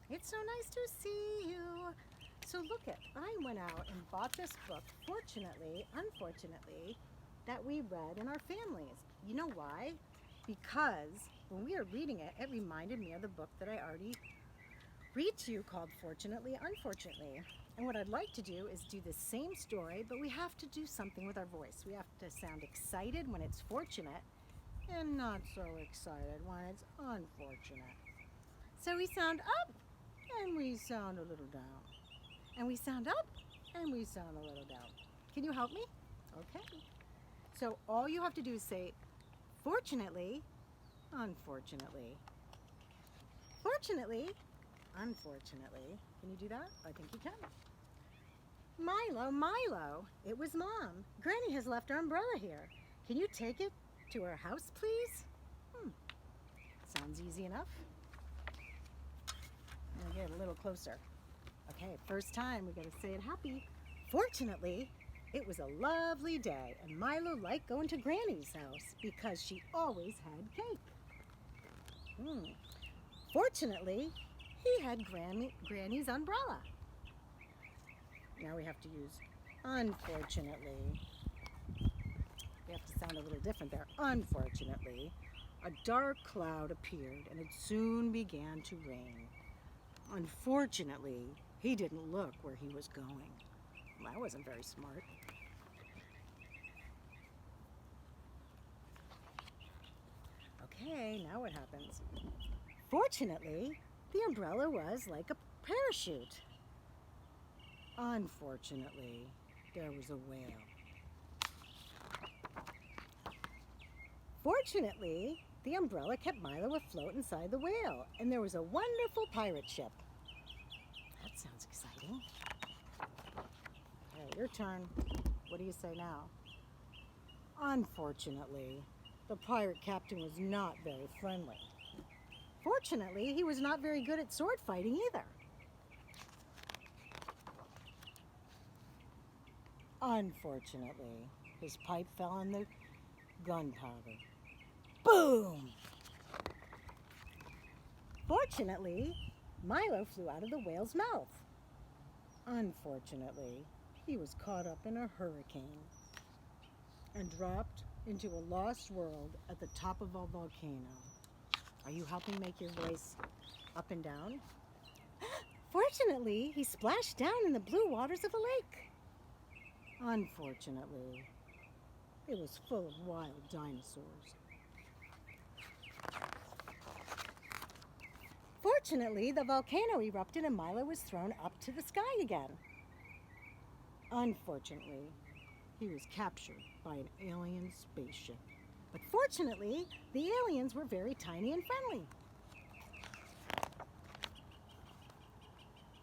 It's so nice to see you. So look it, I went out and bought this book, unfortunately, that we read in our families. You know why? Because when we were reading it, it reminded me of the book that I already read to you called Fortunately, Unfortunately. And what I'd like to do is do the same story, but we have to do something with our voice. We have to sound excited when it's fortunate and not so excited when it's unfortunate. So we sound up and we sound a little down. And we sound up and we sound a little down. Can you help me? Okay. So all you have to do is say, fortunately, unfortunately. Fortunately, unfortunately. Can you do that? I think you can. Milo, Milo, it was Mom. Granny has left our umbrella here. Can you take it to her house, please? Sounds easy enough. I'm gonna get a little closer. Okay, first time, we gotta say it happy. Fortunately, it was a lovely day, and Milo liked going to Granny's house because she always had cake. Fortunately, he had Granny's umbrella. Now we have to use unfortunately. We have to sound a little different there. Unfortunately, a dark cloud appeared and it soon began to rain. Unfortunately, he didn't look where he was going. That wasn't very smart. Okay, now what happens? Fortunately, the umbrella was like a parachute. Unfortunately, there was a whale. Fortunately, the umbrella kept Milo afloat inside the whale, and there was a wonderful pirate ship. That sounds exciting. Okay, your turn. What do you say now? Unfortunately, the pirate captain was not very friendly. Fortunately, he was not very good at sword fighting either. Unfortunately, his pipe fell on the gunpowder. Boom! Fortunately, Milo flew out of the whale's mouth. Unfortunately, he was caught up in a hurricane and dropped into a lost world at the top of a volcano. Are you helping make your voice up and down? Fortunately, he splashed down in the blue waters of a lake. Unfortunately, it was full of wild dinosaurs. Fortunately, the volcano erupted and Milo was thrown up to the sky again. Unfortunately, he was captured by an alien spaceship. But fortunately, the aliens were very tiny and friendly.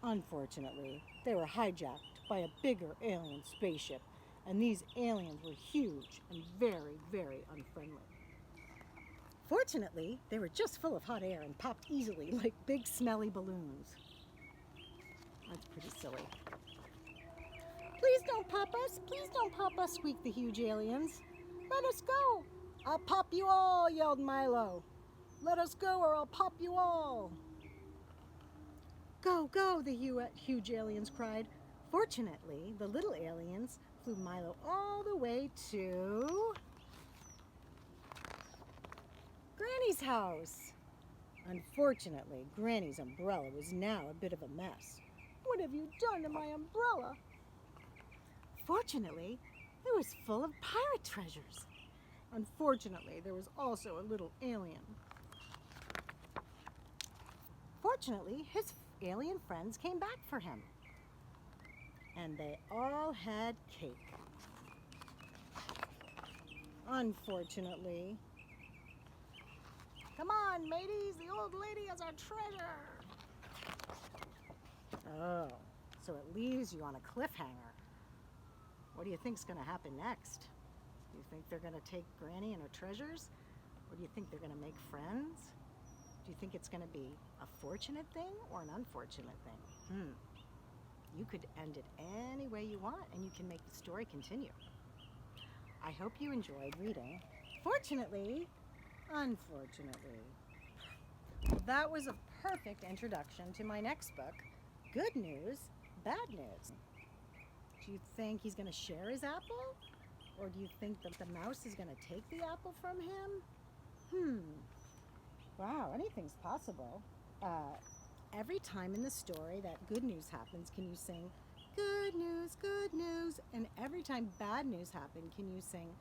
Unfortunately, they were hijacked by a bigger alien spaceship, and these aliens were huge and very, very unfriendly. Fortunately, they were just full of hot air and popped easily like big smelly balloons. That's pretty silly. Please don't pop us! Please don't pop us! Squeaked the huge aliens. Let us go! I'll pop you all! Yelled Milo. Let us go or I'll pop you all! Go, go! The huge aliens cried. Fortunately, the little aliens flew Milo all the way to Granny's house. Unfortunately, Granny's umbrella was now a bit of a mess. What have you done to my umbrella? Fortunately, it was full of pirate treasures. Unfortunately, there was also a little alien. Fortunately, his alien friends came back for him. And they all had cake. Unfortunately, come on, mateys, the old lady has our treasure. Oh, so it leaves you on a cliffhanger. What do you think's going to happen next? Do you think they're going to take Granny and her treasures? Or do you think they're going to make friends? Do you think it's going to be a fortunate thing or an unfortunate thing? You could end it any way you want, and you can make the story continue. I hope you enjoyed reading. Fortunately, unfortunately. that was a perfect introduction to my next book, Good News, Bad News. Do you think he's going to share his apple? Or do you think that the mouse is going to take the apple from him? Wow, anything's possible. Every time in the story that good news happens, can you sing, good news, good news? And every time bad news happens, can you sing,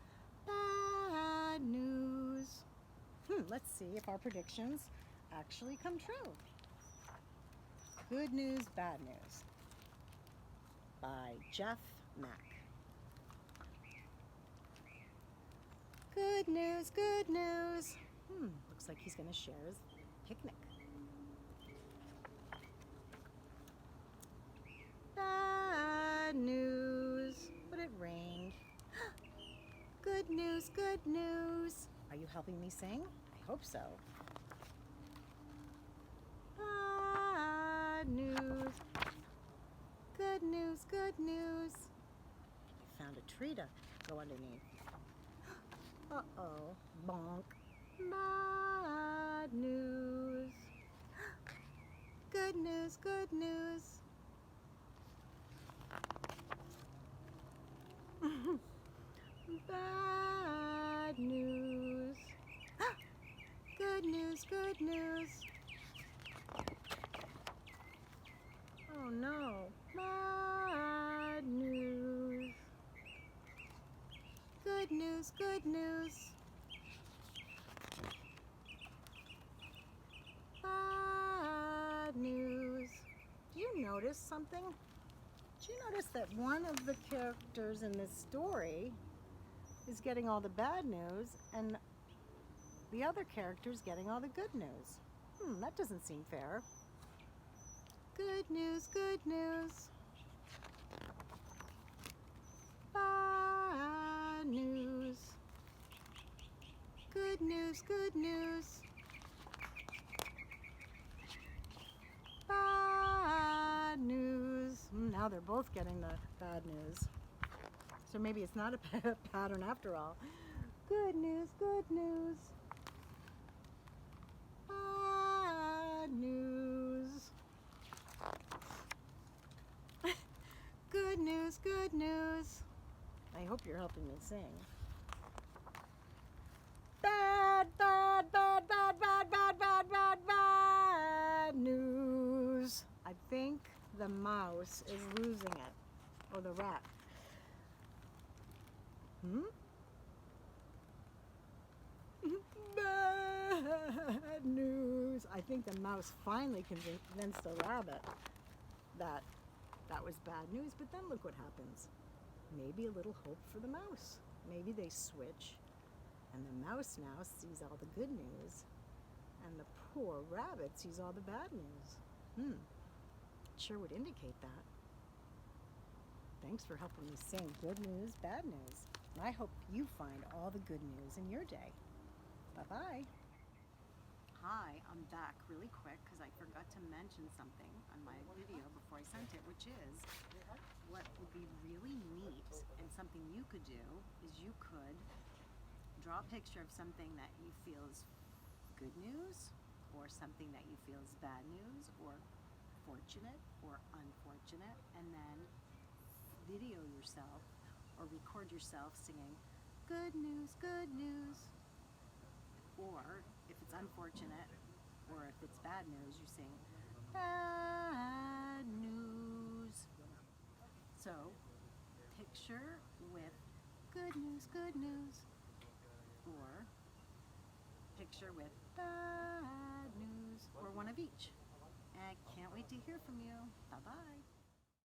bad news? Let's see if our predictions actually come true. Good News, Bad News by Jeff Mack. Good news, good news. Looks like he's going to share his picnic. Bad news, but it rained. Good news, good news. Are you helping me sing? I hope so. Bad news. Good news, good news. I found a tree to go underneath. Uh-oh, bonk. Bad news. Good news, good news. Bad news. Good news, good news. Oh no, bad news. Good news, good news. Bad news. Do you notice something? Did you notice that one of the characters in this story is getting all the bad news and the other character's getting all the good news? That doesn't seem fair. Good news, good news. Bad news. Good news, good news. Bad news. Now they're both getting the bad news. So maybe it's not a pattern after all. Good news, good news. Bad news. Good news, good news. I hope you're helping me sing. Bad, bad, bad, bad, bad, bad, bad, bad, bad news. I think the mouse is losing it, or the rat. Bad news. I think the mouse finally convinced the rabbit that that was bad news, but then look what happens. Maybe a little hope for the mouse. Maybe they switch, and the mouse now sees all the good news, and the poor rabbit sees all the bad news. Sure would indicate that. Thanks for helping me sing Good News, Bad News. And I hope you find all the good news in your day. Bye-bye. Hi, I'm back really quick because I forgot to mention something on my video before I sent it, which is what would be really neat and something you could do is you could draw a picture of something that you feel is good news or something that you feel is bad news or fortunate or unfortunate, and then video yourself or record yourself singing good news, good news. Or if it's unfortunate or if it's bad news, you sing bad news. So picture with good news, or picture with bad news, or one of each. I can't wait to hear from you. Bye-bye.